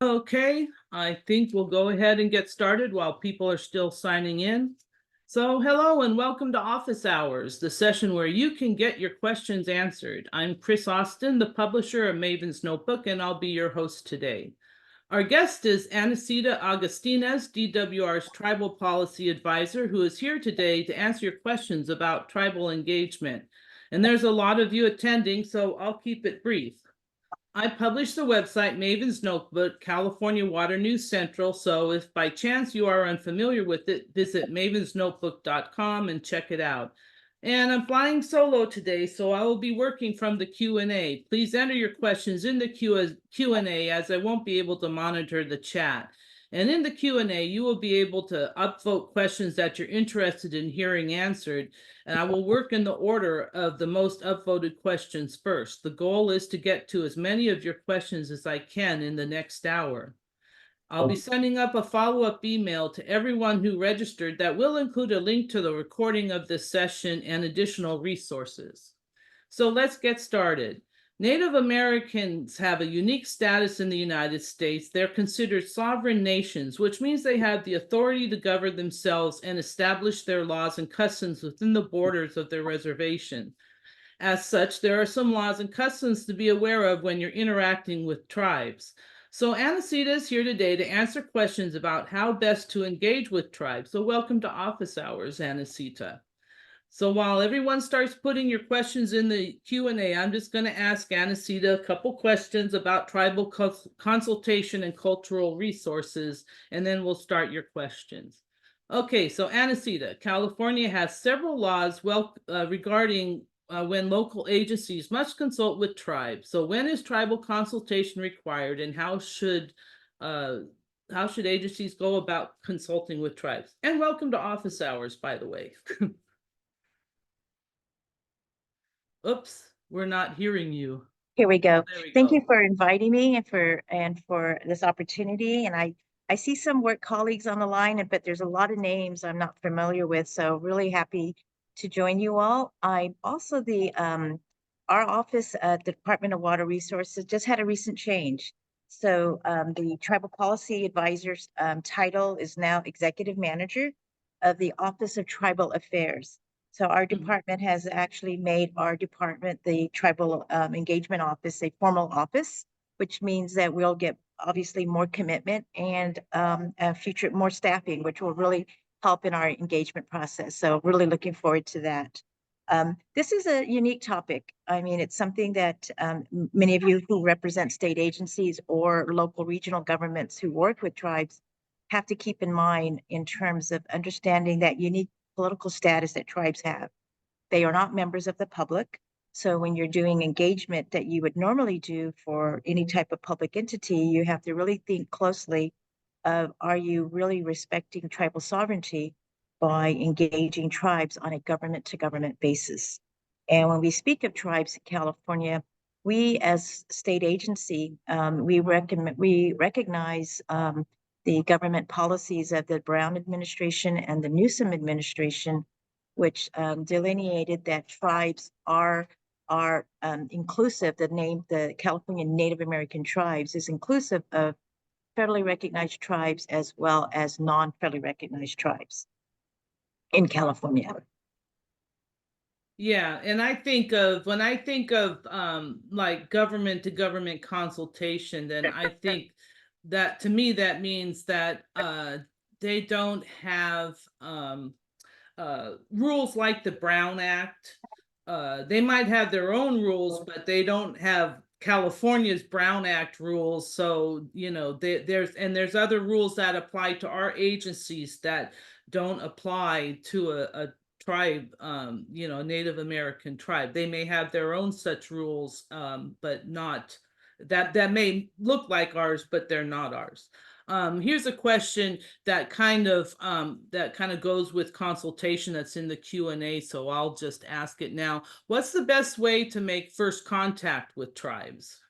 Okay, I think we'll go ahead and get started while people are still signing in. So, hello and welcome to Office Hours, the session where you can get your questions answered. I'm Chris Austin, the publisher of Maven's Notebook, and I'll be your host today. Our guest is Anecita Agustinez, DWR's Tribal Policy Advisor, who is here today to answer your questions about tribal engagement. And there's a lot of you attending, so I'll keep it brief. I publish the website Maven's Notebook, California Water News Central. So if by chance you are unfamiliar with it, visit mavensnotebook.com and check it out. And I'm flying solo today, so I will be working from the Q&A. Please enter your questions in the Q&A as I won't be able to monitor the chat. And in the Q&A, you will be able to upvote questions that you're interested in hearing answered. And I will work in the order of the most upvoted questions first. The goal is to get to as many of your questions as I can in the next hour. I'll be sending up a follow-up email to everyone who registered that will include a link to the recording of this session and additional resources. So let's get started. Native Americans have a unique status in the United States. They're considered sovereign nations, which means they have the authority to govern themselves and establish their laws and customs within the borders of their reservation. As such, there are some laws and customs to be aware of when you're interacting with tribes. So Anecita is here today to answer questions about how best to engage with tribes. So welcome to Office Hours, Anecita. So while everyone starts putting your questions in the Q&A, I'm just going to ask Anecita a couple questions about tribal consultation and cultural resources, and then we'll start your questions. Okay, so Anecita, California has several laws regarding when local agencies must consult with tribes. So when is tribal consultation required, and how should agencies go about consulting with tribes? And welcome to Office Hours, by the way. Oops, we're not hearing you. Here we go. There we Thank you go. for inviting me and for this opportunity. And I see some work colleagues on the line, but there's a lot of names I'm not familiar with. So really happy to join you all. I'm also our office at the Department of Water Resources just had a recent change. So the Tribal Policy Advisor's title is now Executive Manager of the Office of Tribal Affairs. So our department has actually made our department, the Tribal Engagement Office, a formal office, which means that we'll get obviously more commitment and future more staffing, which will really help in our engagement process. So really looking forward to that. This is a unique topic. I mean, it's something that many of you who represent state agencies or local regional governments who work with tribes have to keep in mind in terms of understanding that unique political status that tribes have. They are not members of the public. So when you're doing engagement that you would normally do for any type of public entity, you have to really think closely of, are you really respecting tribal sovereignty by engaging tribes on a government to government basis? And when we speak of tribes in California, we as state agency, we recognize the government policies of the Brown administration and the Newsom administration, which delineated that tribes are inclusive. The California Native American tribes is inclusive of federally recognized tribes as well as non-federally recognized tribes in California. Yeah, and when I think of like government to government consultation, then I think that to me that means that they don't have rules like the Brown Act. They might have their own rules, but they don't have California's Brown Act rules. So, there's other rules that apply to our agencies that don't apply to a tribe, a Native American tribe. They may have their own such rules, but not that may look like ours, but they're not ours. Here's a question that kind of goes with consultation that's in the Q&A, so I'll just ask it now. What's the best way to make first contact with tribes?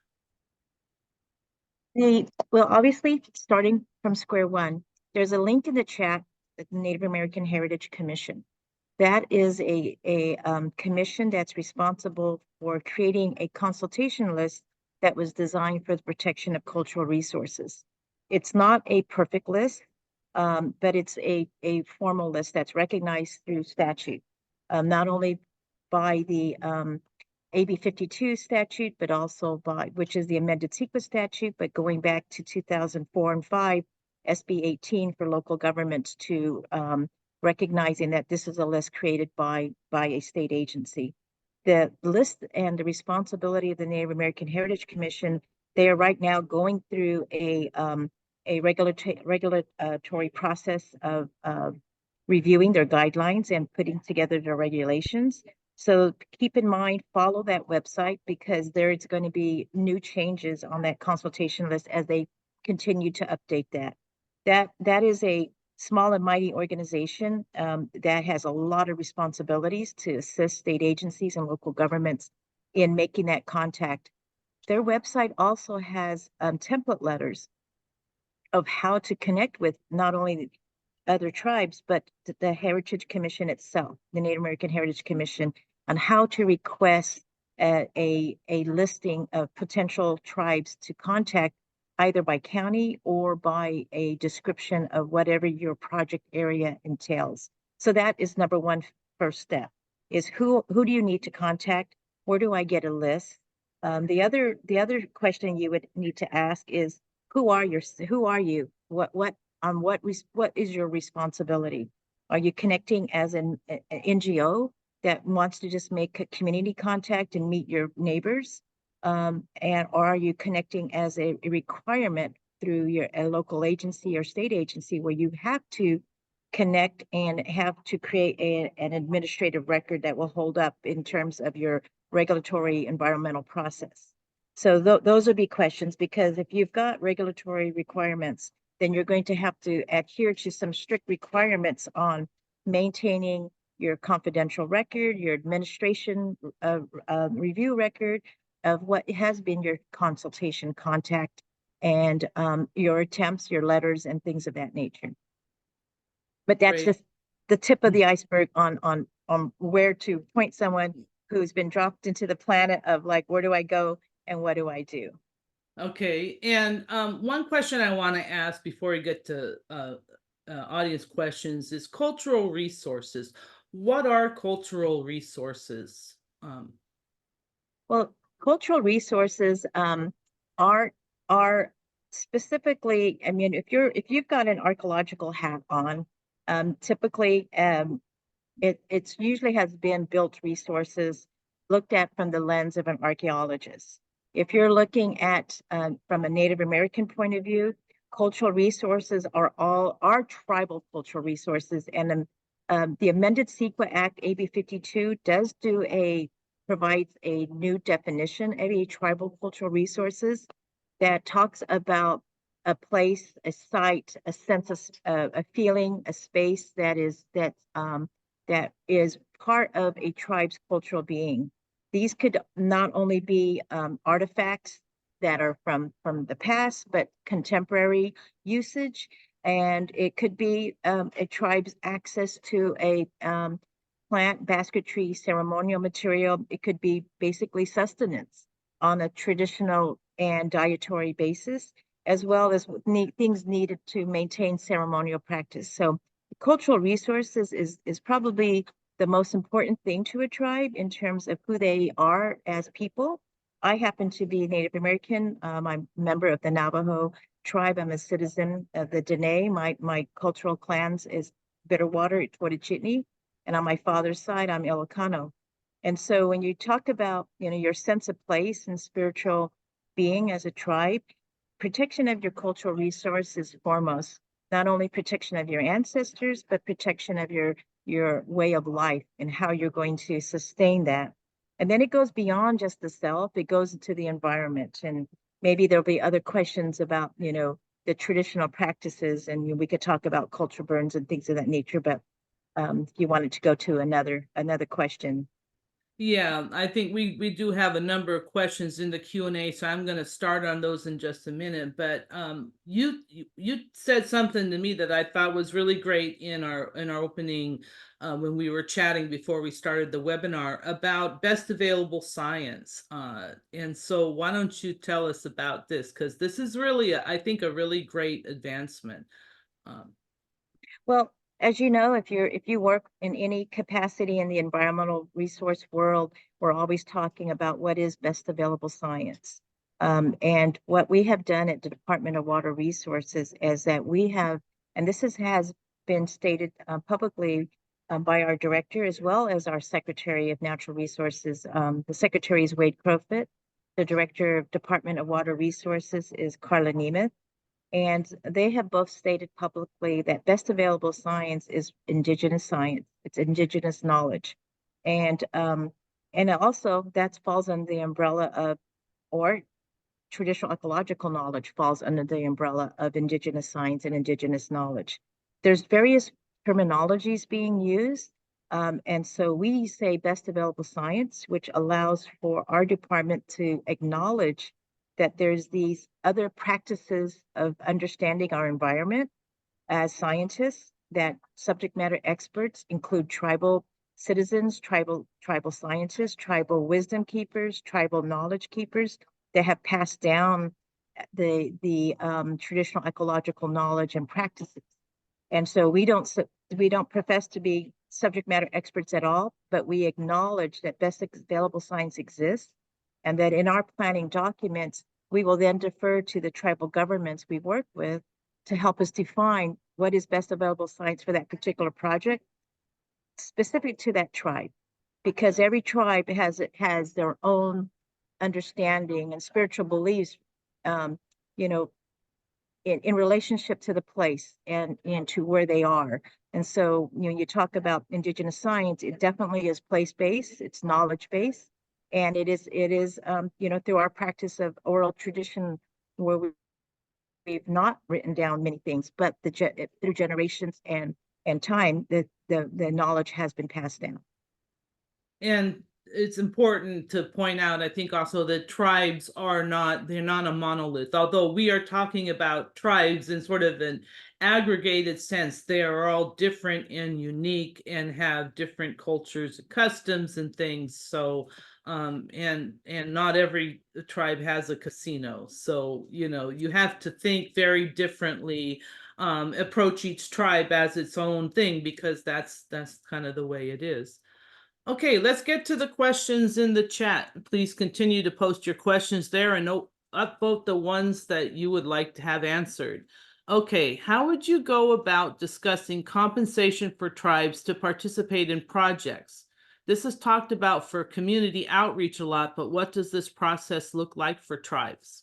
Well, obviously, starting from square one, there's a link in the chat at the Native American Heritage Commission. That is a commission that's responsible for creating a consultation list that was designed for the protection of cultural resources. It's not a perfect list, but it's a formal list that's recognized through statute, not only by the AB 52 statute, but also by, which is the amended CEQA statute, but going back to 2004 and 5, SB 18 for local governments to recognizing that this is a list created by a state agency. The list and the responsibility of the Native American Heritage Commission, they are right now going through a regulatory process of reviewing their guidelines and putting together their regulations. So keep in mind, follow that website because there is going to be new changes on that consultation list as they continue to update that. That is a small and mighty organization that has a lot of responsibilities to assist state agencies and local governments in making that contact. Their website also has template letters of how to connect with not only other tribes, but the Heritage Commission itself, the Native American Heritage Commission, on how to request a listing of potential tribes to contact either by county or by a description of whatever your project area entails. So that is number one first step, is who do you need to contact? Where do I get a list? The other question you would need to ask is, who are you? What is your responsibility? Are you connecting as an NGO that wants to just make a community contact and meet your neighbors? Or are you connecting as a requirement through a local agency or state agency where you have to connect and have to create an administrative record that will hold up in terms of your regulatory environmental process? So those would be questions, because if you've got regulatory requirements, then you're going to have to adhere to some strict requirements on maintaining your confidential record, your administration review record of what has been your consultation contact, and your attempts, your letters, and things of that nature. But that's just the tip of the iceberg on where to point someone who's been dropped into the planet of like, where do I go and what do I do? Okay, and one question I want to ask before we get to audience questions is cultural resources. What are cultural resources? Well, cultural resources are specifically, I mean, if you've got an archaeological hat on, typically it's usually has been built resources looked at from the lens of an archaeologist. If you're looking at from a Native American point of view, cultural resources are tribal cultural resources, and the amended CEQA Act AB 52 does provides a new definition of a tribal cultural resources that talks about a place, a site, a sense of a feeling, a space that is part of a tribe's cultural being. These could not only be artifacts that are from the past, but contemporary usage, and it could be a tribe's access to a plant, basketry, ceremonial material. It could be basically sustenance on a traditional and dietary basis, as well as things needed to maintain ceremonial practice. So cultural resources is probably the most important thing to a tribe in terms of who they are as people. I happen to be Native American. I'm a member of the Navajo tribe. I'm a citizen of the Dene. My cultural clans is Bitterwater, Twitchitney, and on my father's side, I'm Ilocano. And so when you talk about, your sense of place and spiritual being as a tribe, protection of your cultural resource is foremost. Not only protection of your ancestors, but protection of your way of life and how you're going to sustain that. And then it goes beyond just the self, it goes into the environment. And maybe there'll be other questions about, the traditional practices, and we could talk about culture burns and things of that nature, but you wanted to go to another question. Yeah, I think we do have a number of questions in the Q&A, so I'm going to start on those in just a minute. But you said something to me that I thought was really great in our opening when we were chatting before we started the webinar about best available science. And so why don't you tell us about this? Because this is really, I think, a really great advancement. Um, Well, as you know, if you work in any capacity in the environmental resource world, we're always talking about what is best available science. And what we have done at the Department of Water Resources is that we have, and has been stated publicly by our director as well as our Secretary of Natural Resources. The Secretary is Wade Crowfoot. The Director of Department of Water Resources is Carla Nemeth. And they have both stated publicly that best available science is indigenous science. It's indigenous knowledge. And also that falls under the umbrella of, or traditional ecological knowledge falls under the umbrella of indigenous science and indigenous knowledge. There's various terminologies being used. And so we say best available science, which allows for our department to acknowledge that there's these other practices of understanding our environment as scientists, that subject matter experts include tribal citizens, tribal scientists, tribal wisdom keepers, tribal knowledge keepers that have passed down the traditional ecological knowledge and practices. And so we don't profess to be subject matter experts at all, but we acknowledge that best available science exists, and that in our planning documents, we will then defer to the tribal governments we work with to help us define what is best available science for that particular project, specific to that tribe, because every tribe has their own understanding and spiritual beliefs, um, you know, in relationship to the place and to where they are. And so, you talk about indigenous science, it definitely is place-based, it's knowledge-based, and it is through our practice of oral tradition, where we've not written down many things, but through generations and time, the knowledge has been passed down. And it's important to point out, I think also that tribes they're not a monolith. Although we are talking about tribes in sort of an aggregated sense, they are all different and unique and have different cultures, customs, and things. So, and not every tribe has a casino. So, you have to think very differently, approach each tribe as its own thing, because that's kind of the way it is. Okay, let's get to the questions in the chat. Please continue to post your questions there and upvote the ones that you would like to have answered. Okay, how would you go about discussing compensation for tribes to participate in projects? This is talked about for community outreach a lot, but what does this process look like for tribes?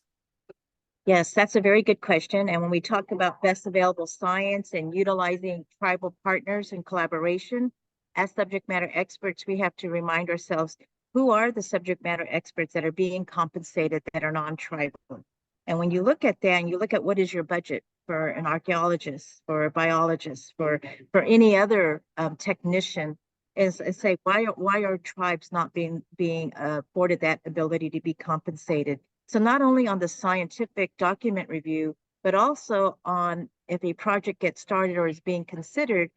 Yes, that's a very good question. And when we talk about best available science and utilizing tribal partners and collaboration, as subject matter experts, we have to remind ourselves, who are the subject matter experts that are being compensated that are non-tribal? And when you look at that and you look at what is your budget for an archaeologist, for a biologist, for any other technician, is say, why are tribes not being afforded that ability to be compensated? So not only on the scientific document review, but also on if a project gets started or is being considered,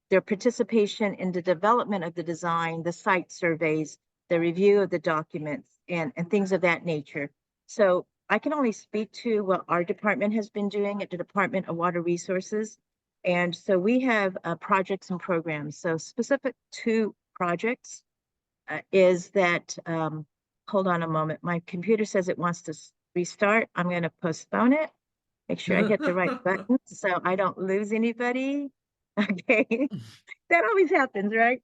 their participation in the development of the design, the site surveys, the review of the documents, and things of that nature. So I can only speak to what our department has been doing at the Department of Water Resources. And so we have projects and programs. So specific to projects is that, hold on a moment, my computer says it wants to restart. I'm going to postpone it, make sure I hit the right button so I don't lose anybody. Okay, that always happens, right?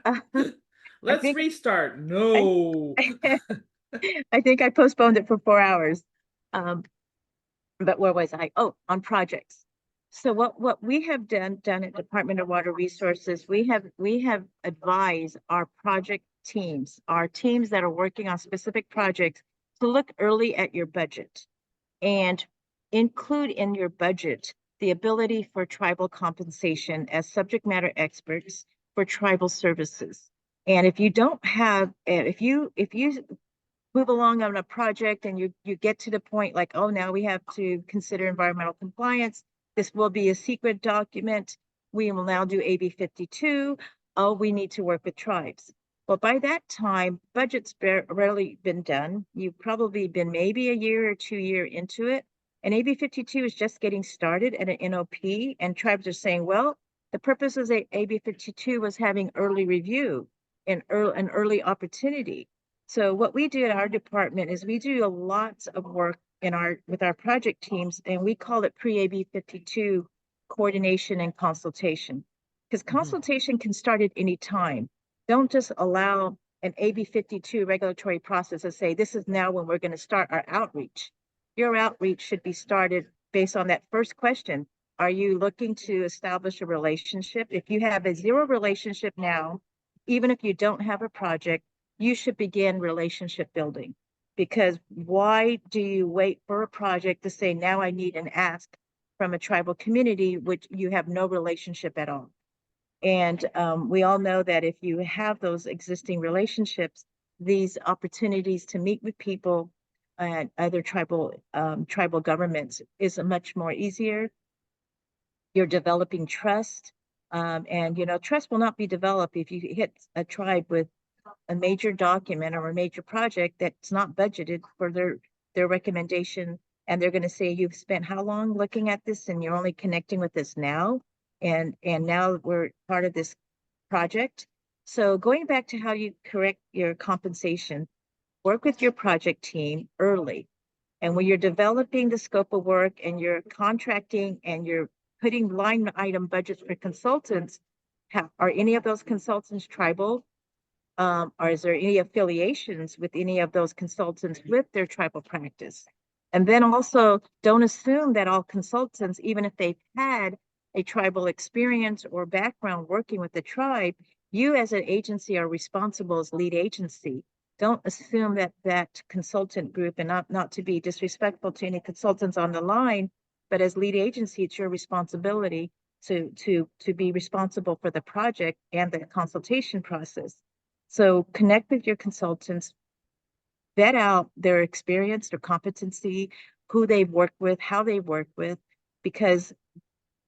I Let's think restart. I, No. I think I postponed it for 4 hours. But where was I? Oh, on projects. So what we have done at Department of Water Resources, we have advised our project teams, our teams that are working on specific projects, to look early at your budget and include in your budget the ability for tribal compensation as subject matter experts for tribal services. And if you don't have, if you move along on a project and you get to the point like, oh, now we have to consider environmental compliance. This will be a secret document. We will now do AB 52. Oh, we need to work with tribes. Well, by that time, budget's rarely been done. You've probably been maybe a year or 2 year into it. And AB 52 is just getting started at an NOP, and tribes are saying, well, the purpose of AB 52 was having early review and an early opportunity. So what we do at our department is we do a lot of work with our project teams, and we call it pre-AB 52 coordination and consultation. Because consultation can start at any time. Don't just allow an AB 52 regulatory process to say, this is now when we're going to start our outreach. Your outreach should be started based on that first question. Are you looking to establish a relationship? If you have a zero relationship now, even if you don't have a project, you should begin relationship building. Because why do you wait for a project to say, now I need an ask from a tribal community, which you have no relationship at all? And we all know that if you have those existing relationships, these opportunities to meet with people and other tribal governments is a much more easier. You're developing trust. And trust will not be developed if you hit a tribe with a major document or a major project that's not budgeted for their recommendation, and they're going to say, you've spent how long looking at this and you're only connecting with us now, and now we're part of this project. So going back to how you correct your compensation, work with your project team early. And when you're developing the scope of work and you're contracting and you're putting line item budgets for consultants, are any of those consultants tribal? Or is there any affiliations with any of those consultants with their tribal practice? And then also don't assume that all consultants, even if they've had a tribal experience or background working with the tribe, you as an agency are responsible as lead agency. Don't assume that that consultant group, and not to be disrespectful to any consultants on the line, but as lead agency, it's your responsibility to be responsible for the project and the consultation process. So connect with your consultants, vet out their experience, their competency, who they've worked with, how they work with, because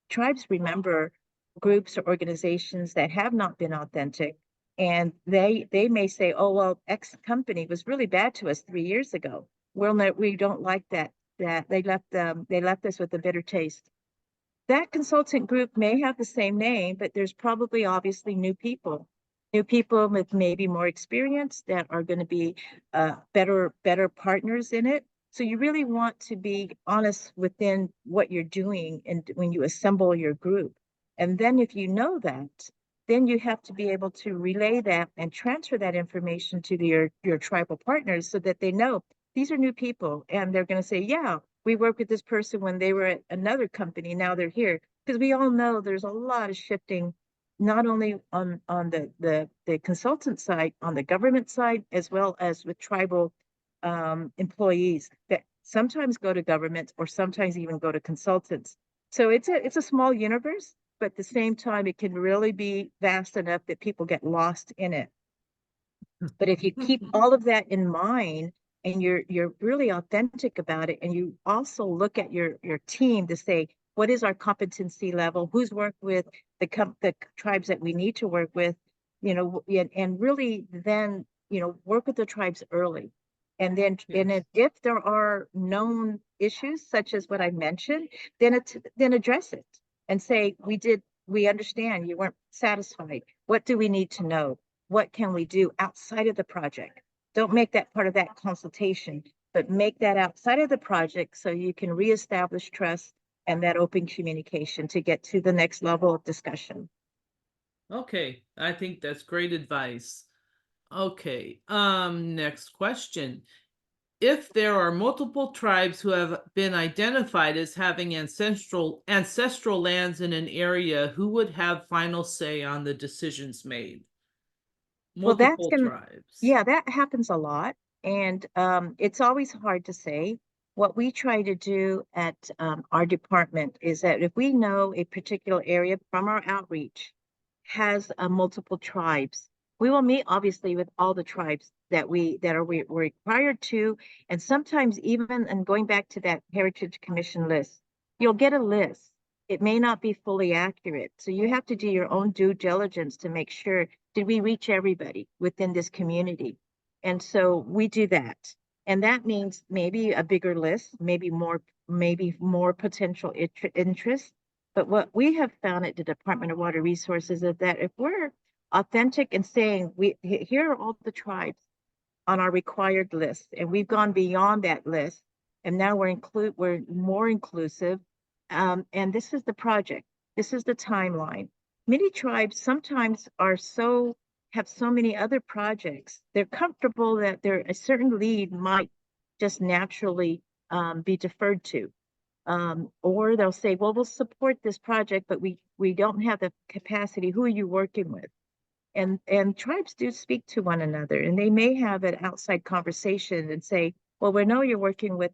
tribes remember groups or organizations that have not been authentic. And they may say, oh, well, X company was really bad to us 3 years ago. Well, no, we don't like that they left us with a bitter taste. That consultant group may have the same name, but there's probably obviously new people with maybe more experience that are going to be better partners in it. So you really want to be honest within what you're doing and when you assemble your group. And then if you know that, then you have to be able to relay that and transfer that information to your tribal partners so that they know these are new people, and they're going to say, yeah, we worked with this person when they were at another company, now they're here. Because we all know there's a lot of shifting, not only on the consultant side, on the government side, as well as with tribal employees that sometimes go to government or sometimes even go to consultants. So it's a small universe, but at the same time, it can really be vast enough that people get lost in it. But if you keep all of that in mind and you're really authentic about it, and you also look at your team to say, what is our competency level? Who's worked with the tribes that we need to work with, and really then, work with the tribes early. And then, Yes. if there are known issues, such as what I mentioned, then address it and say, we understand you weren't satisfied. What do we need to know? What can we do outside of the project? Don't make that part of that consultation, but make that outside of the project so you can reestablish trust and that open communication to get to the next level of discussion. Okay, I think that's great advice. Okay, next question. If there are multiple tribes who have been identified as having ancestral lands in an area, who would have final say on the decisions made? Well, Multiple tribes. yeah, that happens a lot. And it's always hard to say. What we try to do at our department is that if we know a particular area from our outreach has multiple tribes, We will meet obviously with all the tribes that we're required to, and sometimes even, and going back to that Heritage Commission list, you'll get a list. It may not be fully accurate. So you have to do your own due diligence to make sure, did we reach everybody within this community? And so we do that. And that means maybe a bigger list, maybe more potential interest. But what we have found at the Department of Water Resources is that if we're authentic and saying, here are all the tribes on our required list, and we've gone beyond that list, and now we're more inclusive. And this is the project. This is the timeline. Many tribes sometimes have so many other projects. They're comfortable that a certain lead might just naturally be deferred to. Or they'll say, well, we'll support this project, but we don't have the capacity. Who are you working with? And tribes do speak to one another, and they may have an outside conversation and say, well, we know you're working with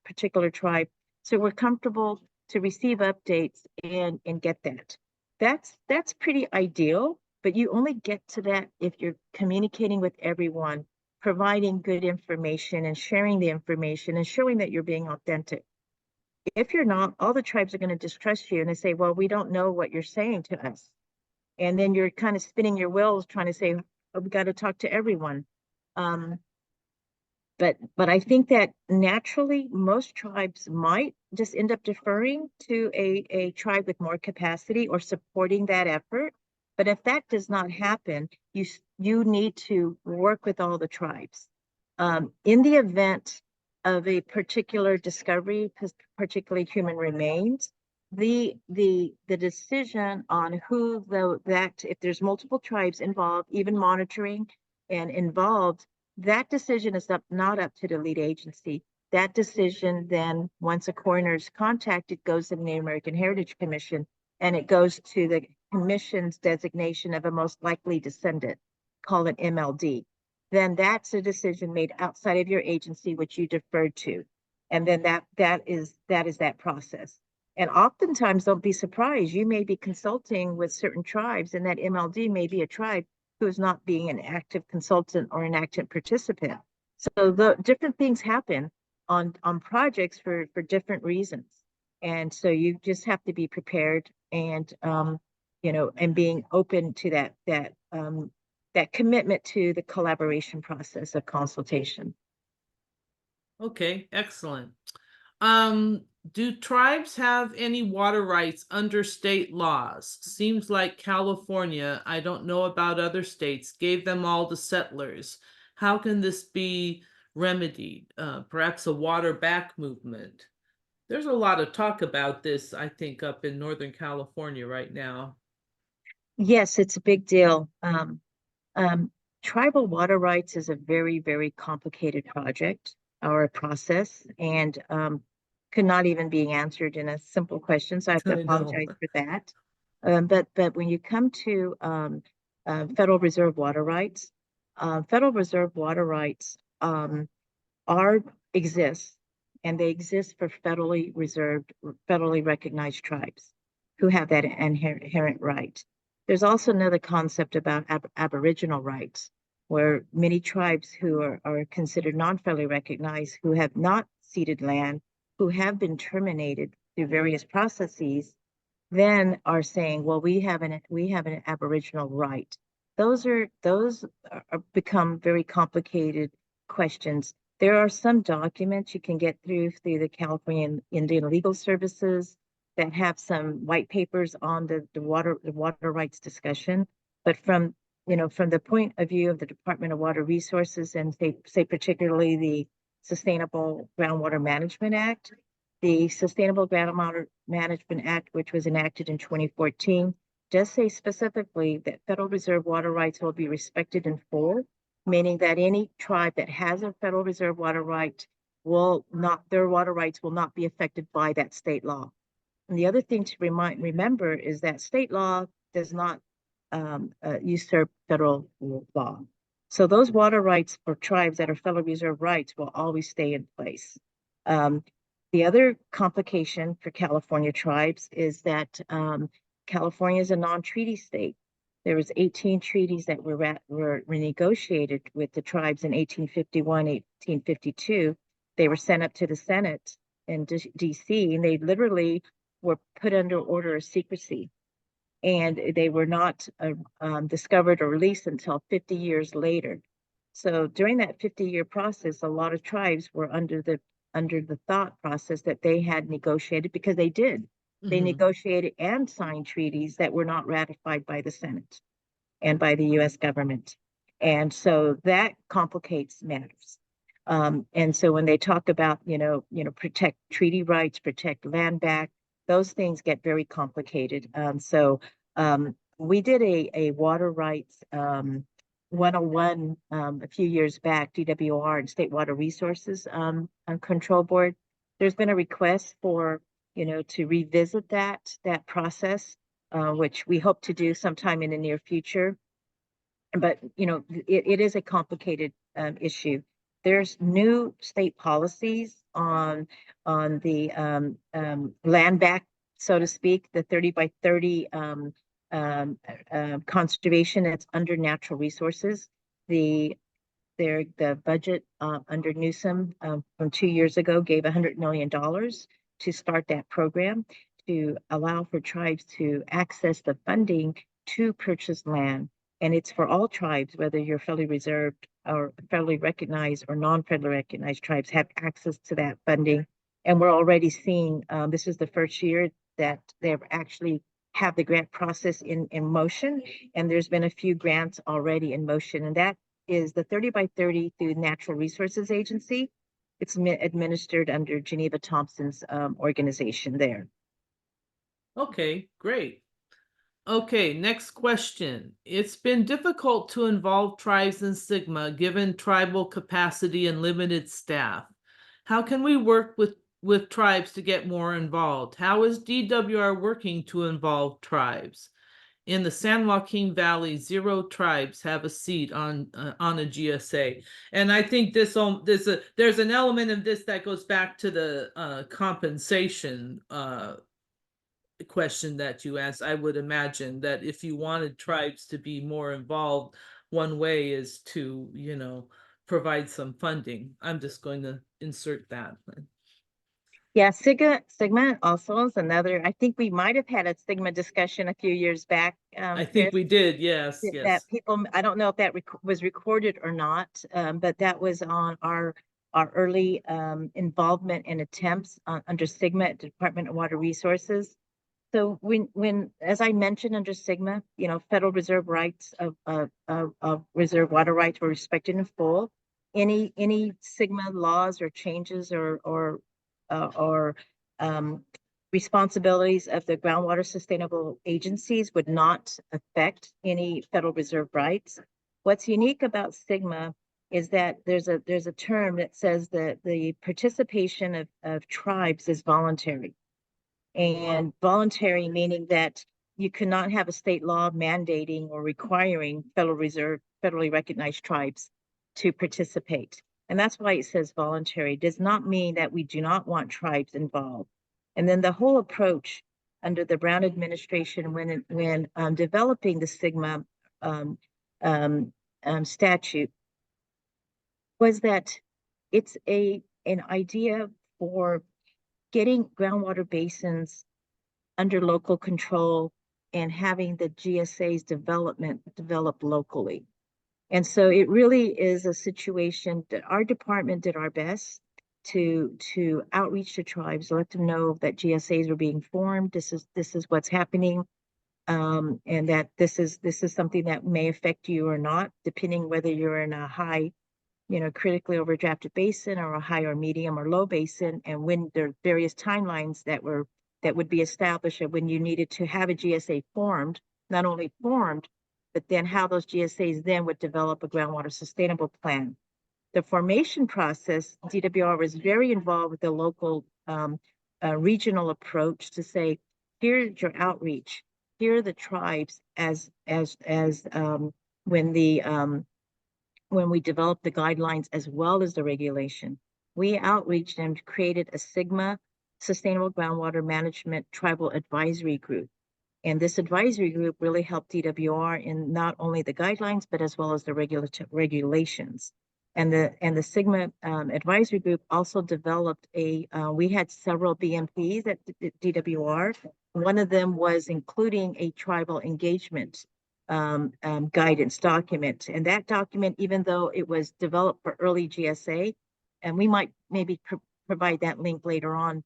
particular tribe, so we're comfortable to receive updates and get that. That's pretty ideal, but you only get to that if you're communicating with everyone, providing good information and sharing the information and showing that you're being authentic. If you're not, all the tribes are going to distrust you and they say, well, we don't know what you're saying to us. And then you're kind of spinning your wheels trying to say, oh, we got to talk to everyone. But I think that naturally most tribes might just end up deferring to a tribe with more capacity or supporting that effort. But if that does not happen, you need to work with all the tribes. In the event of a particular discovery, particularly human remains, the decision on if there's multiple tribes involved, even monitoring and involved, that decision is not up to the lead agency. That decision then, once a coroner is contacted, goes to the Native American Heritage Commission, and it goes to the commission's designation of a most likely descendant, called an MLD. Then that's a decision made outside of your agency, which you deferred to. And then that is that process. And oftentimes, don't be surprised, you may be consulting with certain tribes, and that MLD may be a tribe who is not being an active consultant or an active participant. So the different things happen on projects for different reasons. And so you just have to be prepared and and being open to that commitment to the collaboration process of consultation. Okay, excellent. Do tribes have any water rights under state laws? Seems like California, I don't know about other states, gave them all to settlers. How can this be remedied? Perhaps a water back movement. There's a lot of talk about this, I think, up in Northern California right now. Yes, it's a big deal. Tribal water rights is a very, very complicated project or a process, and could not even be answered in a simple question. So I have to I know. apologize for that. But when you come to Federal Reserve water rights, Federal Reserve water rights exist, and they exist for federally reserved, federally recognized tribes who have that inherent right. There's also another concept about Aboriginal rights, where many tribes who are considered non-federally recognized, who have not ceded land, who have been terminated through various processes, then are saying, well, we have an Aboriginal right. Those become very complicated questions. There are some documents you can get through the California Indian Legal Services that have some white papers on the water rights discussion. But from the point of view of the Department of Water Resources, and say particularly the Sustainable Groundwater Management Act, the Sustainable Groundwater Management Act, which was enacted in 2014, does say specifically that Federal Reserve water rights will be respected in full, meaning that any tribe that has a Federal Reserve water right their water rights will not be affected by that state law. And the other thing to remember is that state law does not usurp federal law. So those water rights for tribes that are Federal Reserve rights will always stay in place. The other complication for California tribes is that California is a non-treaty state. There was 18 treaties that were renegotiated with the tribes in 1851, 1852. They were sent up to the Senate in DC, and they literally were put under order of secrecy. And they were not discovered or released until 50 years later. So during that 50-year process, a lot of tribes were under the thought process that they had negotiated, because they did. They negotiated and signed treaties that were not ratified by the Senate and by the U.S. government. And so that complicates matters. And so when they talk about, protect treaty rights, protect land back, those things get very complicated. We did a water rights 101 a few years back, DWR and State Water Resources Control Board. There's been a request for, to revisit that process, which we hope to do sometime in the near future. But, it is a complicated issue. There's new state policies on the land back, so to speak, the 30 by 30 conservation that's under natural resources. The budget under Newsom from 2 years ago gave $100 million to start that program, to allow for tribes to access the funding to purchase land. And it's for all tribes, whether you're federally reserved or federally recognized or non-federally recognized tribes, have access to that funding. And we're already seeing, this is the first year that they've actually have the grant process in motion. And there's been a few grants already in motion. And that is the 30 by 30 through Natural Resources Agency. It's administered under Geneva Thompson's organization there. Okay, great. Okay, next question. It's been difficult to involve tribes in SGMA given tribal capacity and limited staff. How can we work with tribes to get more involved? How is DWR working to involve tribes? In the San Joaquin Valley, 0 tribes have a seat on a GSA. And I think there's an element of this that goes back to the compensation question that you asked. I would imagine that if you wanted tribes to be more involved, one way is to, provide some funding. I'm just going to insert that. Yeah, SGMA also is another. I think we might have had a SGMA discussion a few years back. I think we did, yes. That people, I don't know if that was recorded or not, but that was on our early involvement and attempts under SGMA at the Department of Water Resources. So when, as I mentioned, under SGMA, Federal Reserve rights of reserve water rights were respected in full. Any SGMA laws or changes or responsibilities of the groundwater sustainable agencies would not affect any Federal Reserve rights. What's unique about SGMA is that there's a term that says that the participation of tribes is voluntary. And voluntary meaning that you cannot have a state law mandating or requiring Federal Reserve, federally recognized tribes to participate. And that's why it says voluntary. It does not mean that we do not want tribes involved. And then the whole approach under the Brown administration, when developing the SGMA statute, was that it's an idea for getting groundwater basins under local control and having the GSA's develop locally. And so it really is a situation that our department did our best to outreach to tribes, let them know that GSAs were being formed. This is what's happening, and that this is something that may affect you or not, depending whether you're in a high, critically overdrafted basin or a high or medium or low basin, and when there are various timelines that would be established of when you needed to have a GSA formed, not only formed, but then how those GSAs then would develop a groundwater sustainable plan. The formation process, DWR was very involved with the local regional approach to say, here's your outreach, here are the tribes as when we developed the guidelines as well as the regulation. We outreached and created a SGMA Sustainable Groundwater Management Tribal Advisory Group. And this advisory group really helped DWR in not only the guidelines, but as well as the regulations. And the Sigma advisory group also developed we had several BMPs at DWR. One of them was including a tribal engagement guidance document. And that document, even though it was developed for early GSA, and we might maybe provide that link later on,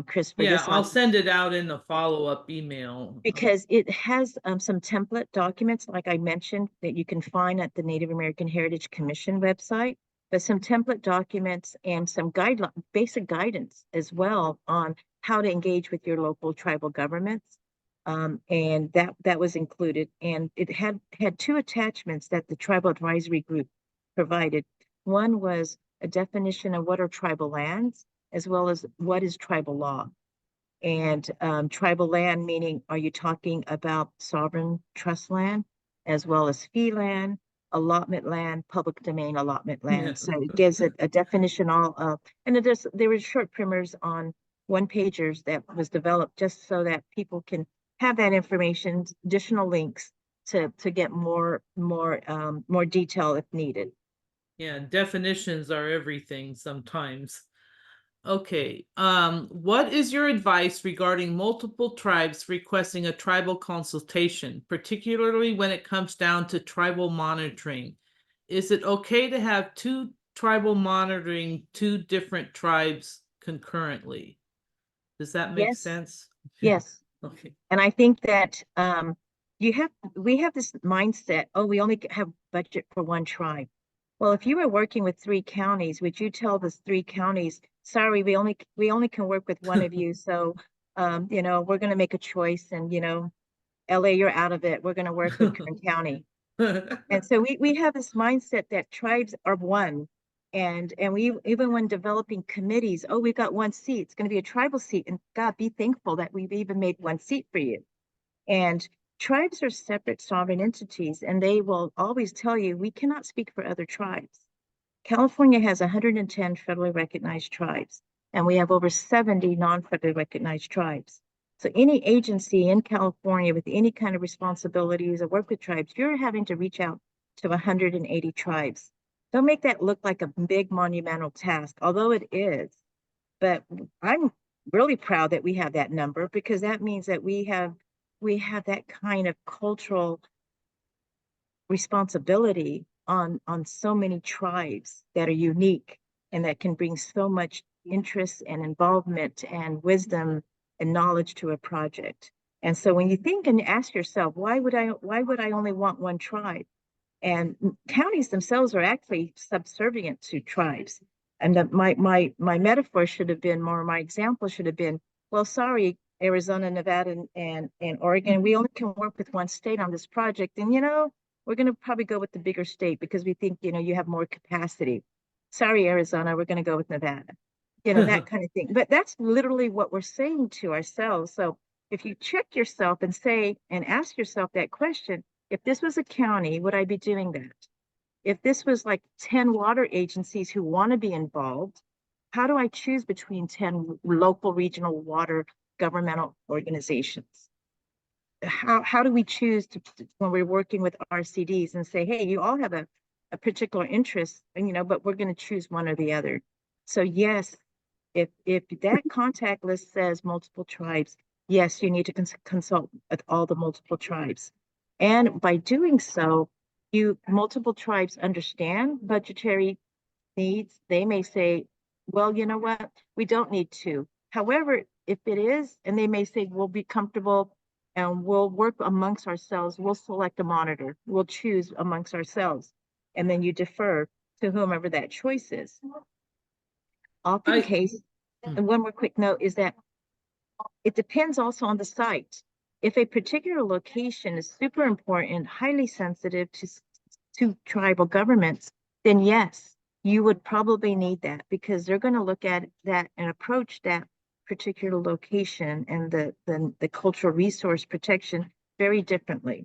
Chris, for Yeah, this I'll one, send it out in the follow-up email. because it has some template documents, like I mentioned, that you can find at the Native American Heritage Commission website, but some template documents and some basic guidance as well on how to engage with your local tribal governments. And that was included, and it had two attachments that the tribal advisory group provided. One was a definition of what are tribal lands, as well as what is tribal law. And tribal land, meaning, are you talking about sovereign trust land, as well as fee land, allotment land, public domain allotment land? Yeah. So it gives a definition all of, and there were short primers on one pagers that was developed just so that people can have that information, additional links to get more detail if needed. Yeah, definitions are everything sometimes. Okay, what is your advice regarding multiple tribes requesting a tribal consultation, particularly when it comes down to tribal monitoring? Is it okay to have two tribal monitoring two different tribes concurrently? Does that make Yes, sense? yes. Okay. And I think that we have this mindset, oh, we only have budget for one tribe. Well, if you were working with 3 counties, would you tell the 3 counties, sorry, we only can work with one of you, so we're going to make a choice, and LA, you're out of it. We're going to work with Kern County. And so we have this mindset that tribes are one. And we, even when developing committees, oh, we've got one seat, it's going to be a tribal seat. And God, be thankful that we've even made one seat for you. And tribes are separate sovereign entities, and they will always tell you, we cannot speak for other tribes. California has 110 federally recognized tribes, and we have over 70 non-federally recognized tribes. So any agency in California with any kind of responsibilities or work with tribes, you're having to reach out to 180 tribes. Don't make that look like a big monumental task, although it is. But I'm really proud that we have that number, because that means that we have that kind of cultural responsibility on so many tribes that are unique and that can bring so much interest and involvement and wisdom and knowledge to a project. And so when you think and ask yourself, why would I only want one tribe? And counties themselves are actually subservient to tribes. And my metaphor should have been more, my example should have been, well, sorry, Arizona, Nevada, and Oregon, we only can work with one state on this project. And we're going to probably go with the bigger state because we think, you have more capacity. Sorry, Arizona, we're going to go with Nevada. That kind of thing. But that's literally what we're saying to ourselves. So if you check yourself and say, and ask yourself that question, if this was a county, would I be doing that? If this was like 10 water agencies who want to be involved, how do I choose between 10 local regional water governmental organizations? How do we choose when we're working with RCDs and say, hey, you all have a particular interest, and but we're going to choose one or the other. So yes, if that contact list says multiple tribes, yes, you need to consult with all the multiple tribes. And by doing so, multiple tribes understand budgetary needs. They may say, well, you know what, we don't need to. However, if it is, and they may say, we'll be comfortable and we'll work amongst ourselves, we'll select a monitor, we'll choose amongst ourselves. And then you defer to whomever that choice is. Often case, and one more quick note is that it depends also on the site. If a particular location is super important, highly sensitive to tribal governments, then yes, you would probably need that, because they're going to look at that and approach that particular location and the cultural resource protection very differently.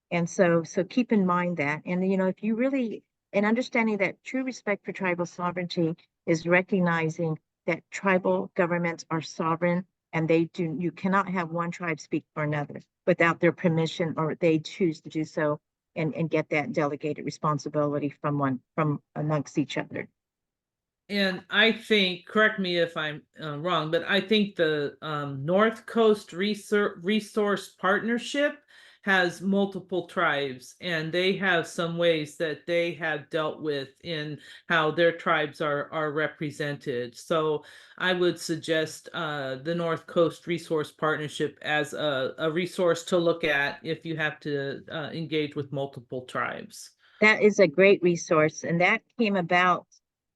And so keep in mind that. And if you really, and understanding that true respect for tribal sovereignty is recognizing that tribal governments are sovereign and you cannot have one tribe speak for another without their permission, or they choose to do so and get that delegated responsibility from amongst each other. And I think, correct me if I'm wrong, but I think the North Coast Resource Partnership has multiple tribes, and they have some ways that they have dealt with in how their tribes are represented. So I would suggest the North Coast Resource Partnership as a resource to look at if you have to engage with multiple tribes. That is a great resource, and that came about.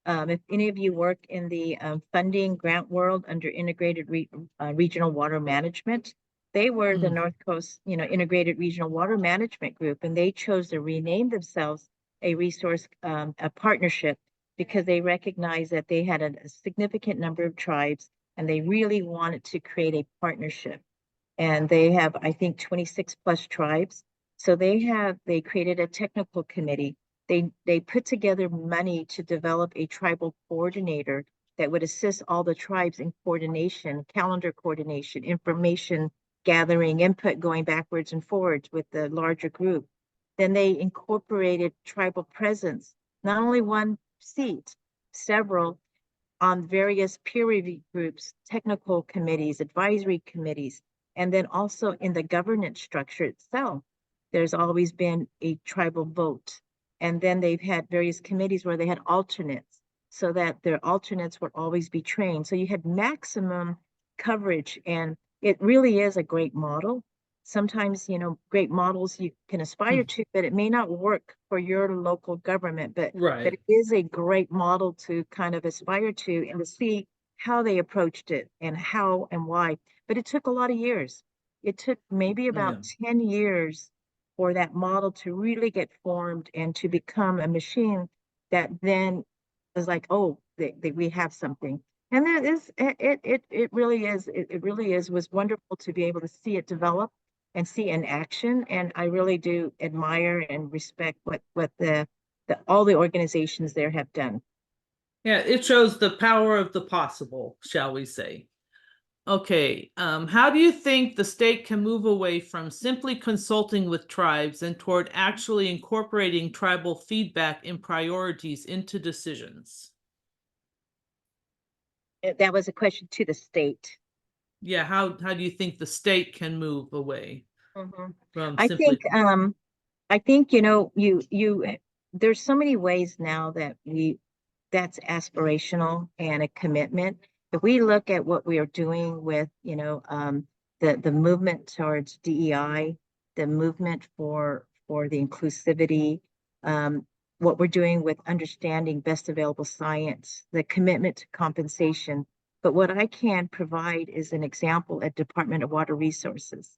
If any of you work in the funding grant world under Integrated Regional Water Management, they were the North Coast, Integrated Regional Water Management Group, and they chose to rename themselves a a partnership, because they recognized that they had a significant number of tribes, and they really wanted to create a partnership. And they have, I think, 26 plus tribes. So they created a technical committee. They put together money to develop a tribal coordinator that would assist all the tribes in coordination, calendar coordination, information gathering, input going backwards and forwards with the larger group. Then they incorporated tribal presence, not only one seat, several, on various peer review groups, technical committees, advisory committees, and then also in the governance structure itself. There's always been a tribal vote. And then they've had various committees where they had alternates, so that their alternates would always be trained. So you had maximum coverage, and it really is a great model. Sometimes, great models you can aspire to, but it may not work for your local government, but Right. it is a great model to kind of aspire to, and to see how they approached it and how and why. But it took a lot of years. It took maybe about 10 years for that model to really get formed and to become a machine that then was like, oh, we have something. And that is, it really is, it really is, was wonderful to be able to see it develop and see in action. And I really do admire and respect what all the organizations there have done. Yeah, it shows the power of the possible, shall we say. Okay, how do you think the state can move away from simply consulting with tribes and toward actually incorporating tribal feedback and priorities into decisions? That was a question to the state. Yeah, how do you think the state can move away from I simply? think, there's so many ways now that that's aspirational and a commitment. If we look at what we are doing with, the movement towards DEI, the movement for the inclusivity, what we're doing with understanding best available science, the commitment to compensation. But what I can provide is an example at Department of Water Resources.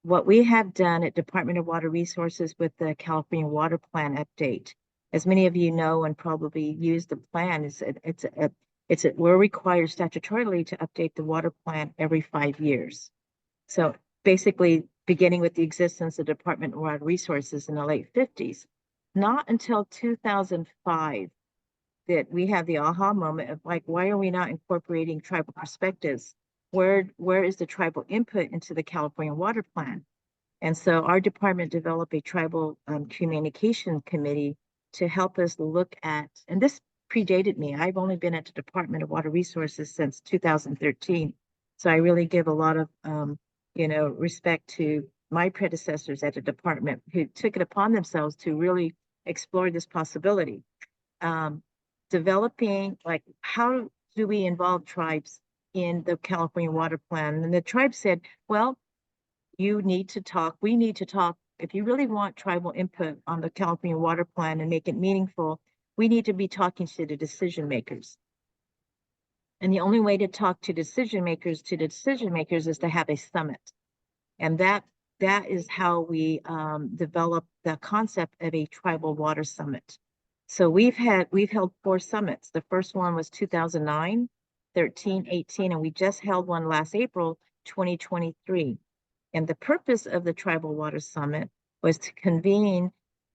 What we have done at Department of Water Resources with the California Water Plan update, as many of you know and probably use the plan, we're required statutorily to update the water plan every 5 years. So basically, beginning with the existence of Department of Water Resources in the late 50s, not until 2005 that we have the aha moment of like, why are we not incorporating tribal perspectives? Where is the tribal input into the California Water Plan? And so our department developed a tribal communication committee to help us look at, and this predated me. I've only been at the Department of Water Resources since 2013. So I really give a lot of, respect to my predecessors at the department who took it upon themselves to really explore this possibility. Developing, like, how do we involve tribes in the California Water Plan? And the tribe said, well, we need to talk. If you really want tribal input on the California Water Plan and make it meaningful, we need to be talking to the decision makers. And the only way to talk to decision makers is to have a summit. And that is how we develop the concept of a tribal water summit. So we've held 4 summits. The first one was 2009, 13, 18, and we just held one last April, 2023. And the purpose of the Tribal Water Summit was to convene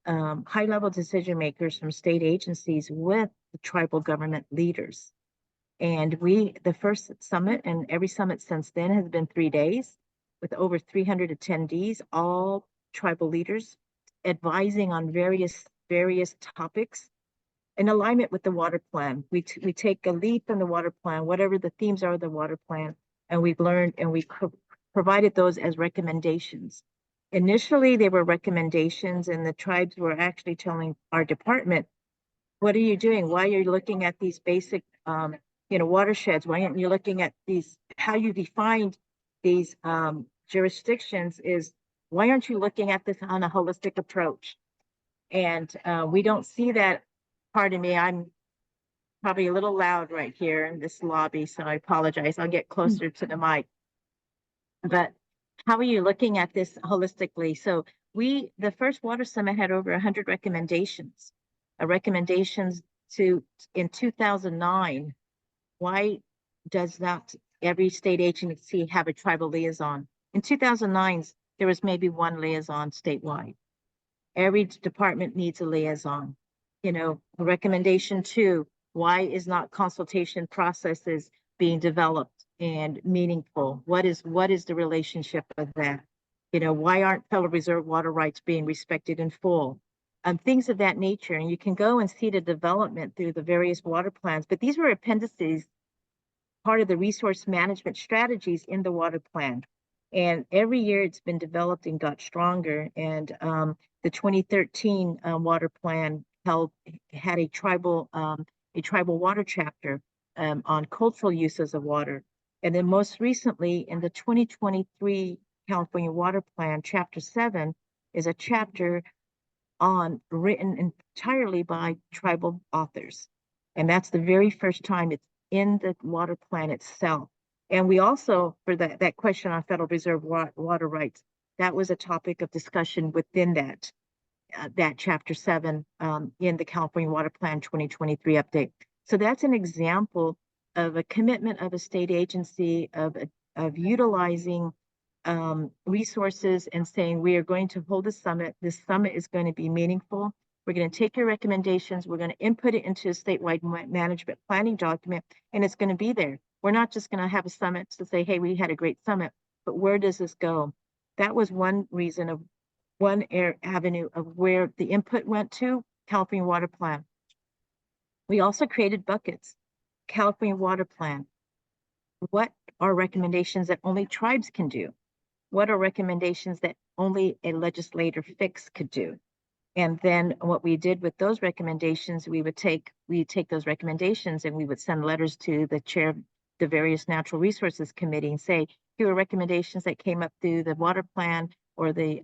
high-level decision makers from state agencies with the tribal government leaders. And the first summit and every summit since then has been 3 days with over 300 attendees, all tribal leaders advising on various topics in alignment with the water plan. We take a lead from the water plan, whatever the themes are of the water plan, and we've learned and we provided those as recommendations. Initially, they were recommendations, and the tribes were actually telling our department, what are you doing? Why are you looking at these basic, watersheds? Why aren't you looking at these, how you defined these jurisdictions is, why aren't you looking at this on a holistic approach? And we don't see that. Pardon me, I'm probably a little loud right here in this lobby, so I apologize. I'll get closer to the mic. But how are you looking at this holistically? So the first water summit had over 100 recommendations. Recommendations in 2009. Why does not every state agency have a tribal liaison? In 2009, there was maybe one liaison statewide. Every department needs a liaison. Recommendation 2, why is not consultation processes being developed and meaningful? What is the relationship of that? Why aren't Federal Reserve water rights being respected in full? Things of that nature. And you can go and see the development through the various water plans, but these were appendices, part of the resource management strategies in the water plan. And every year it's been developed and got stronger. And the 2013 water plan had a tribal water chapter on cultural uses of water. And then most recently in the 2023 California Water Plan, Chapter 7 is a chapter written entirely by tribal authors. And that's the very first time it's in the water plan itself. And we also, for that question on Federal Reserve water rights, that was a topic of discussion within that Chapter 7 in the California Water Plan 2023 update. So that's an example of a commitment of a state agency of utilizing resources and saying, we are going to hold a summit. This summit is going to be meaningful. We're going to take your recommendations. We're going to input it into a statewide management planning document, and it's going to be there. We're not just going to have a summit to say, hey, we had a great summit, but where does this go? That was one avenue of where the input went to California Water Plan. We also created buckets. California Water Plan. What are recommendations that only tribes can do? What are recommendations that only a legislator fix could do? And then what we did with those recommendations, we'd take those recommendations and we would send letters to the chair of the various natural resources committee and say, here are recommendations that came up through the water plan or the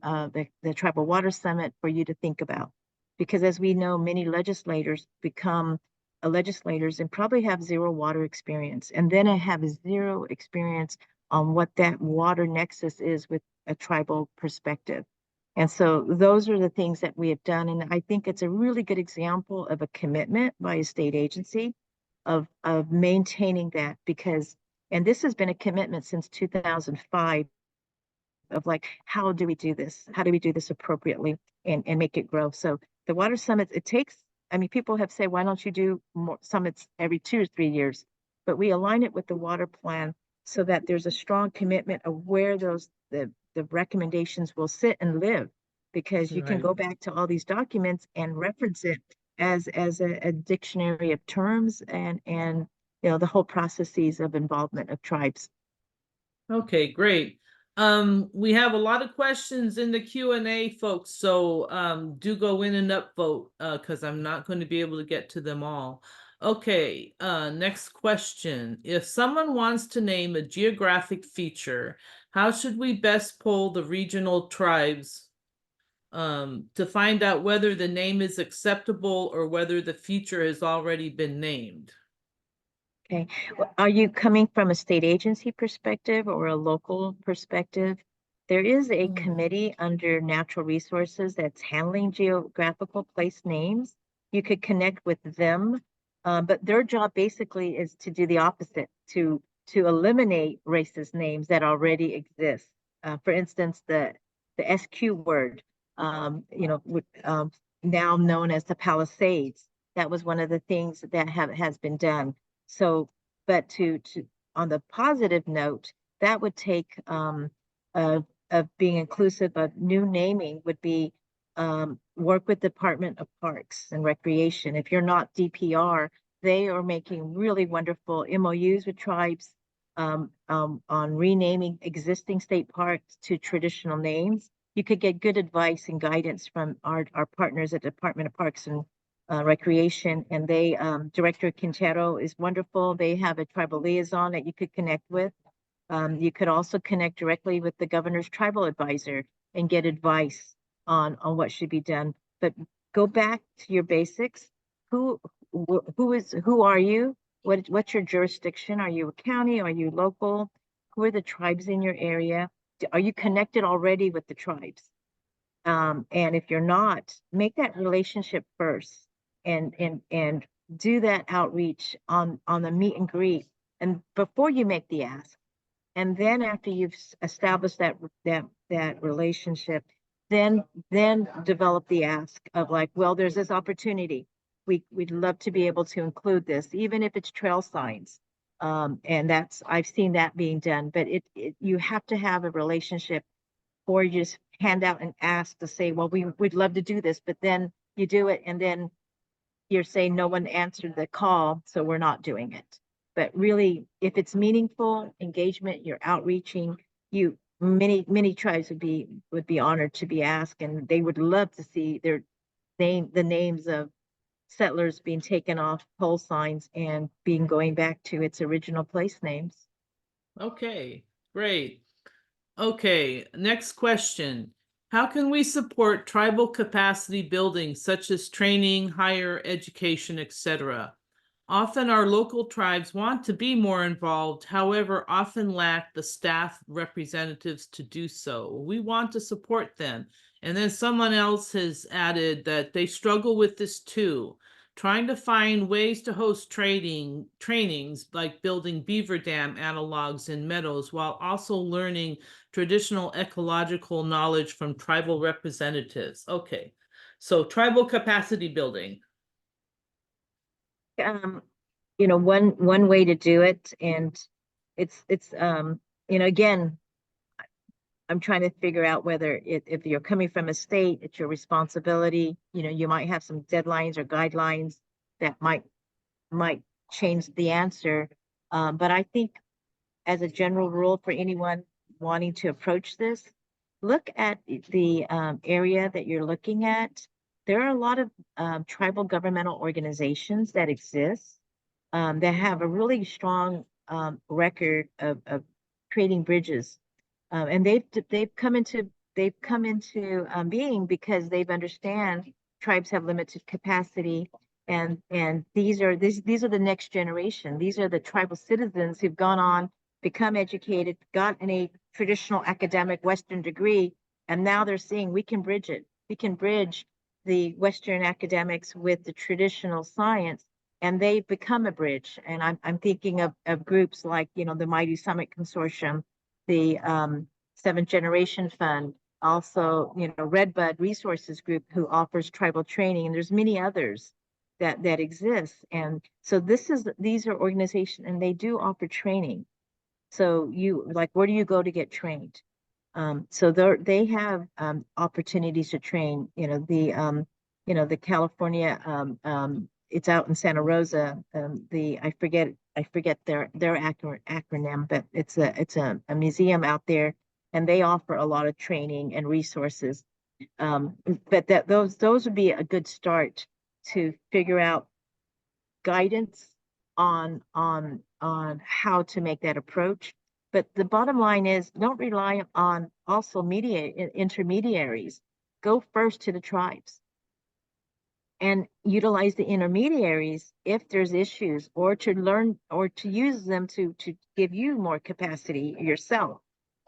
tribal water summit for you to think about. Because as we know, many legislators become legislators and probably have zero water experience, and then have zero experience on what that water nexus is with a tribal perspective. And so those are the things that we have done. And I think it's a really good example of a commitment by a state agency of maintaining that, and this has been a commitment since 2005 of like, how do we do this? How do we do this appropriately and make it grow? So the water summits, people have said, why don't you do more summits every 2 or 3 years? But we align it with the water plan so that there's a strong commitment of where the recommendations will sit and live, because you can go back to all these documents and reference it as a dictionary of terms and the whole processes of involvement of tribes. Okay, great. We have a lot of questions in the Q&A, folks, so do go in and upvote because I'm not going to be able to get to them all. Okay, next question. If someone wants to name a geographic feature, how should we best poll the regional tribes to find out whether the name is acceptable or whether the feature has already been named? Okay. Well, are you coming from a state agency perspective or a local perspective? There is a committee under natural resources that's handling geographical place names. You could connect with them, but their job basically is to do the opposite, to eliminate racist names that already exist. For instance, the SQ word, now known as the Palisades. That was one of the things that has been done. So But on the positive note, that would take of being inclusive of new naming would be work with Department of Parks and Recreation. If you're not DPR, they are making really wonderful MOUs with tribes on renaming existing state parks to traditional names. You could get good advice and guidance from our partners at Department of Parks and Recreation, and they Director Quintero is wonderful. They have a tribal liaison that you could connect with. You could also connect directly with the governor's tribal advisor and get advice on what should be done. But go back to your basics. Who are you? What's your jurisdiction? Are you a county? Are you local? Who are the tribes in your area? Are you connected already with the tribes? And if you're not, make that relationship first and do that outreach on the meet and greet and before you make the ask. And then after you've established that relationship, then develop the ask of like, well, there's this opportunity. We'd love to be able to include this, even if it's trail signs. And I've seen that being done, but you have to have a relationship, or you just hand out an ask to say, well, we'd love to do this, but then you do it and then you're saying no one answered the call, so we're not doing it. But really, if it's meaningful engagement, you're outreaching, many tribes would be honored to be asked, and they would love to see the names of settlers being taken off pole signs and going back to its original place names. Okay, great. Okay, next question. How can we support tribal capacity building such as training, higher education, etc.? Often our local tribes want to be more involved, however, often lack the staff representatives to do so. We want to support them. And then someone else has added that they struggle with this too, trying to find ways to host trainings like building beaver dam analogs in meadows while also learning traditional ecological knowledge from tribal representatives. Okay, so tribal capacity building. One way to do it, and it's again, I'm trying to figure out whether if you're coming from a state, it's your responsibility. You might have some deadlines or guidelines that might change the answer. But I think as a general rule for anyone wanting to approach this, look at the area that you're looking at. There are a lot of tribal governmental organizations that exist that have a really strong record of creating bridges. And they've come into being because they've understand tribes have limited capacity, and these are the next generation. These are the tribal citizens who've gone on, become educated, gotten a traditional academic Western degree, and now they're seeing we can bridge it. We can bridge the Western academics with the traditional science, and they've become a bridge. And I'm thinking of groups like the Mighty Summit Consortium, the Seventh Generation Fund, also Redbud Resources Group, who offers tribal training, and there's many others that exist. And so these are organizations, and they do offer training. So where do you go to get trained? So they have opportunities to train. The California, it's out in Santa Rosa. I forget their acronym, but it's a museum out there, and they offer a lot of training and resources. But those would be a good start to figure out guidance on how to make that approach. But the bottom line is, don't rely on also intermediaries. Go first to the tribes and utilize the intermediaries if there's issues, or to learn or to use them to give you more capacity yourself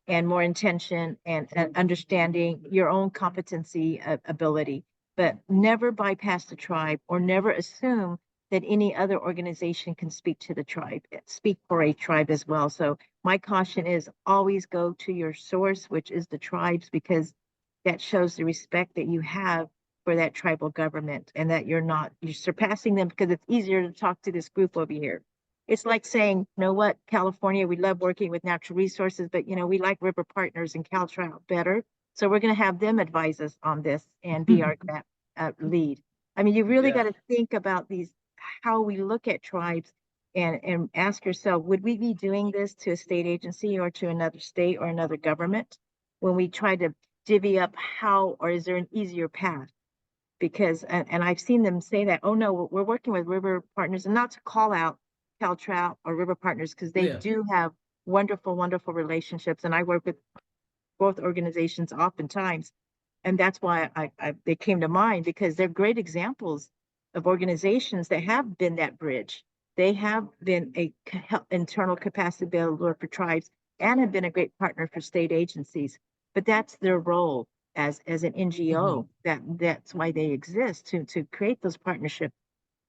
and more intention and understanding your own competency ability. But never bypass the tribe, or never assume that any other organization can speak to the tribe, speak for a tribe as well. So my caution is always go to your source, which is the tribes, because that shows the respect that you have for that tribal government, and that you're surpassing them, because it's easier to talk to this group over here. It's like saying, you know what, California, we love working with natural resources, but we like River Partners and CalTrout better. So we're going to have them advise us on this and be our lead. I mean, you really got to think about how we look at tribes and ask yourself, would we be doing this to a state agency or to another state or another government when we try to divvy up or is there an easier path? Because, and I've seen them say that, oh no, we're working with River Partners, and not to call out CalTrout or River Partners, because they do have wonderful, wonderful relationships. And I work with both organizations oftentimes. And that's why they came to mind, because they're great examples of organizations that have been that bridge. They have been a internal capacity builder for tribes and have been a great partner for state agencies. But that's their role as an NGO. That's why they exist, to create those partnerships.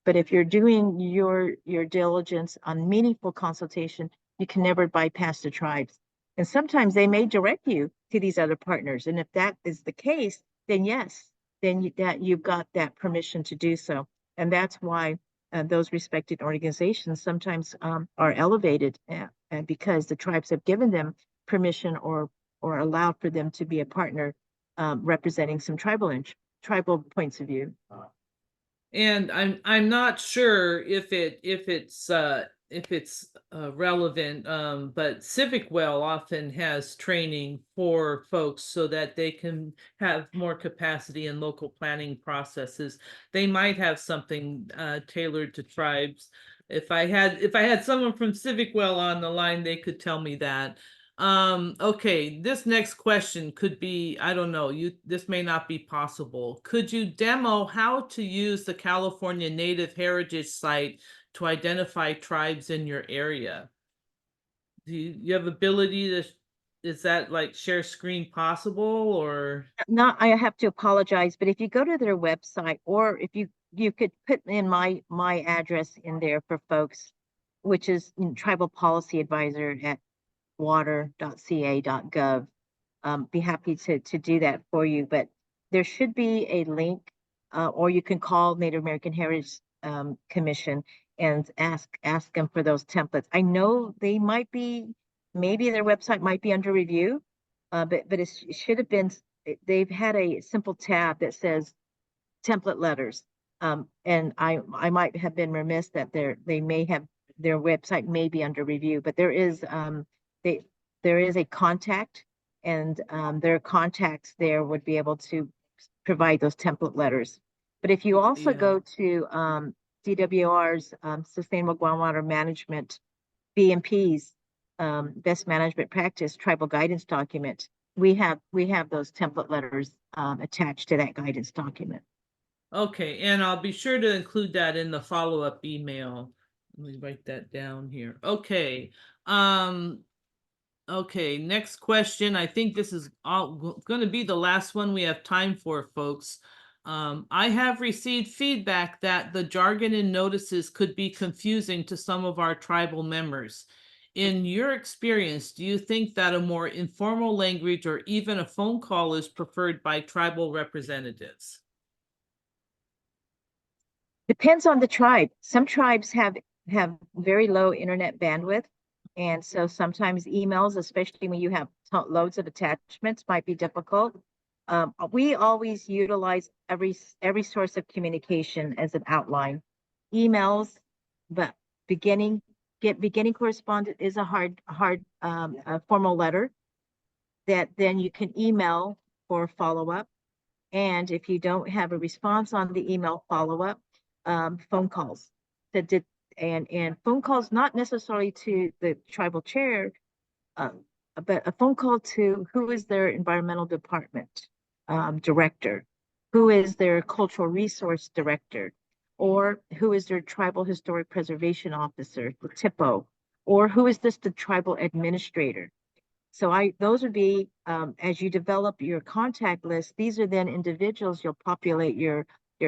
But if you're doing your diligence on meaningful consultation, you can never bypass the tribes. And sometimes they may direct you to these other partners. And if that is the case, then yes, then you've got that permission to do so. And that's why those respected organizations sometimes are elevated because the tribes have given them permission or allowed for them to be a partner representing some tribal points of view. And I'm not sure if it's relevant, but CivicWell often has training for folks so that they can have more capacity in local planning processes. They might have something tailored to tribes. If I had someone from CivicWell on the line, they could tell me that. Okay, this next question could be, I don't know, this may not be possible. Could you demo how to use the California Native Heritage Site to identify tribes in your area? Do you have ability to, is that like share screen possible, or? I have to apologize, but if you go to their website, or if you could put in my address in there for folks, which is Tribal Policy Advisor at water.ca.gov. Be happy to do that for you. But there should be a link, or you can call Native American Heritage Commission and ask them for those templates. I know they might be, maybe their website might be under review, but it should have been. They've had a simple tab that says template letters, and I might have been remiss that they may have, their website may be under review, but there is a contact, and their contacts there would be able to provide those template letters. But if you also go to DWR's Sustainable Groundwater Management, BMP's Best Management Practice Tribal Guidance Document, we have those template letters attached to that guidance document. Okay, and I'll be sure to include that in the follow-up email. Let me write that down here. Okay. Okay, next question. I think this is going to be the last one we have time for, folks. I have received feedback that the jargon in notices could be confusing to some of our tribal members. In your experience, do you think that a more informal language or even a phone call is preferred by tribal representatives? Depends on the tribe. Some tribes have very low internet bandwidth. And so sometimes emails, especially when you have loads of attachments, might be difficult. We always utilize every source of communication as an outline. Emails, but beginning correspondence is a hard formal letter that then you can email for follow-up. And if you don't have a response on the email follow-up, phone calls and phone calls, not necessarily to the tribal chair, but a phone call to who is their environmental department director, who is their cultural resource director, or who is their tribal historic preservation officer, the TIPO, or who is the tribal administrator. So those would be, as you develop your contact list, these are then individuals, you'll populate your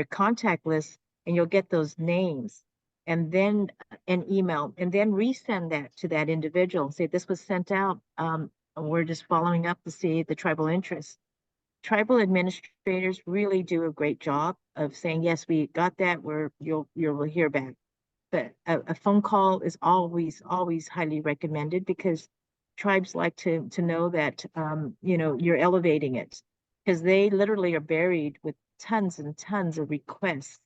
contact list and you'll get those names, and then an email, and then resend that to that individual. Say, this was sent out. We're just following up to see the tribal interest. Tribal administrators really do a great job of saying, yes, we got that. You'll hear back. but a phone call is always, always highly recommended because tribes like to know that, you know, you're elevating it because they literally are buried with tons and tons of requests,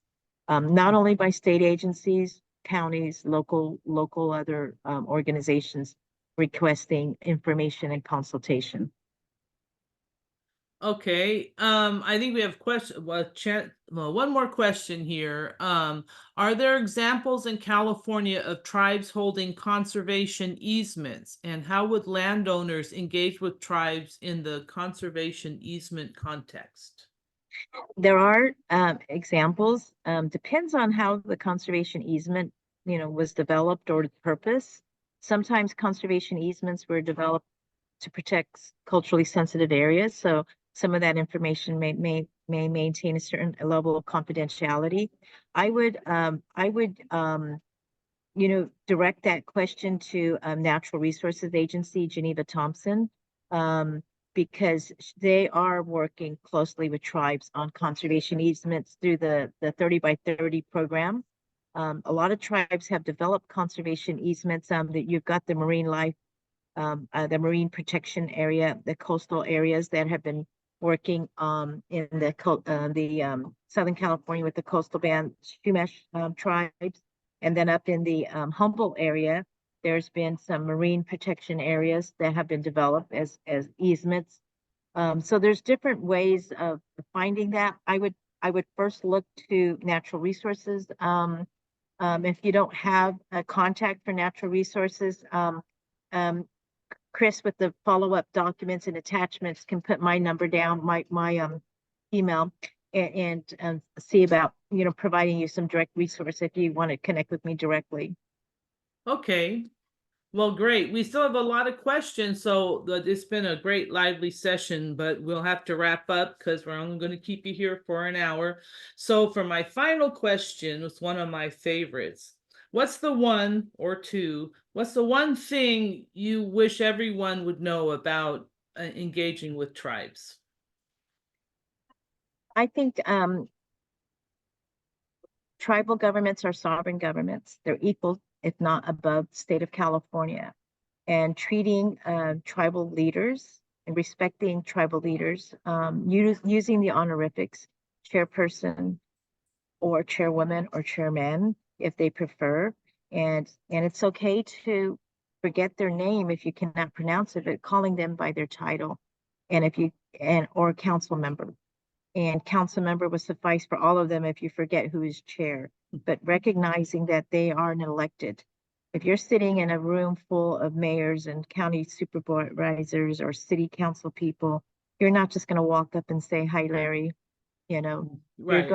not only by state agencies, counties, local other organizations requesting information and consultation. Okay, I think we have one more question here. Are there examples in California of tribes holding conservation easements? And how would landowners engage with tribes in the conservation easement context? There are examples, depends on how the conservation easement, you know, was developed or the purpose. Sometimes conservation easements were developed to protect culturally sensitive areas. So some of that information may maintain a certain level of confidentiality. I would you know, direct that question to Natural Resources Agency, Geneva Thompson, because they are working closely with tribes on conservation easements through the 30 by 30 program. A lot of tribes have developed conservation easements, that you've got the marine life, the marine protection area, the coastal areas that have been working in the Southern California with the coastal band Chumash tribes. And then up in the Humboldt area, there's been some marine protection areas that have been developed as easements. So there's different ways of finding that. I would first look to natural resources. If you don't have a contact for natural resources, Chris with the follow-up documents and attachments can put my number down, my email, and see about, you know, providing you some direct resource if you want to connect with me directly. Okay, well, great. We still have a lot of questions, so it's been a great lively session, but we'll have to wrap up because we're only going to keep you here for an hour. So for my final question, it's one of my favorites. What's the one thing you wish everyone would know about engaging with tribes? I think tribal governments are sovereign governments. They're equal, if not above, the state of California. And treating tribal leaders and respecting tribal leaders, using the honorifics, chairperson or chairwoman or chairman, if they prefer. And it's okay to forget their name if you cannot pronounce it, but calling them by their title. And if you or council member. And council member will suffice for all of them if you forget who is chair, but recognizing that they are an elected. If you're sitting in a room full of mayors and county supervisors or city council people, you're not just going to walk up and say, "Hi, Larry." You know, Right,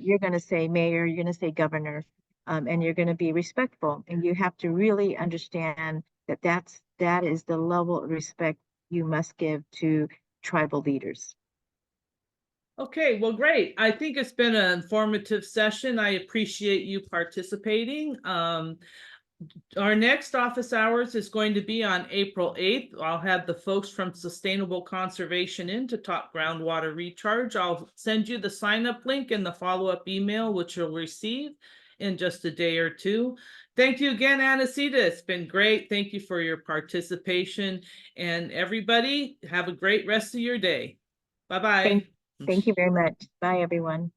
you're going to say mayor, you're going to say governor, and you're going to be respectful. And you have to really understand that that is the level of respect you must give to tribal leaders. Okay, well, great. I think it's been an informative session. I appreciate you participating. Our next office hours is going to be on April 8th. I'll have the folks from Sustainable Conservation in to talk groundwater recharge. I'll send you the sign-up link and the follow-up email, which you'll receive in just a day or two. Thank you again, Anecita. It's been great. Thank you for your participation. And everybody, have a great rest of your day. Bye-bye. Thank you very much. Bye, everyone.